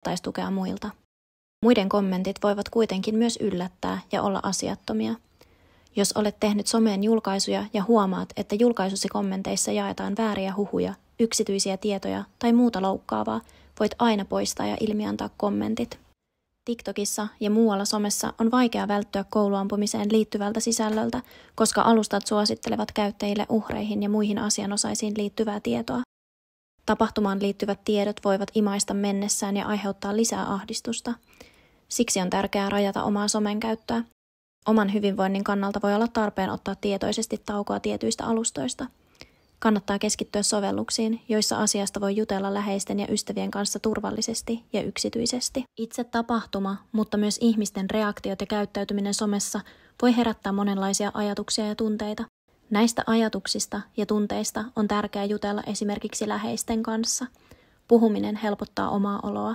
odottaisi tukea muilta. Muiden kommentit voivat kuitenkin myös yllättää ja olla asiattomia. Jos olet tehnyt someen julkaisuja ja huomaat, että julkaisusi kommenteissa jaetaan vääriä huhuja, yksityisiä tietoja tai muuta loukkaavaa, voit aina poistaa ja ilmiantaa kommentit. TikTokissa ja muualla somessa on vaikea välttyä kouluampumiseen liittyvältä sisällöltä, koska alustat suosittelevat käyttäjille uhreihin ja muihin asianosaisiin liittyvää tietoa. Tapahtumaan liittyvät tiedot voivat imaista mennessään ja aiheuttaa lisää ahdistusta. Siksi on tärkeää rajata omaa somen käyttöä. Oman hyvinvoinnin kannalta voi olla tarpeen ottaa tietoisesti taukoa tietyistä alustoista. Kannattaa keskittyä sovelluksiin, joissa asiasta voi jutella läheisten ja ystävien kanssa turvallisesti ja yksityisesti. Itse tapahtuma, mutta myös ihmisten reaktiot ja käyttäytyminen somessa voi herättää monenlaisia ajatuksia ja tunteita. Näistä ajatuksista ja tunteista on tärkeää jutella esimerkiksi läheisten kanssa. Puhuminen helpottaa omaa oloa.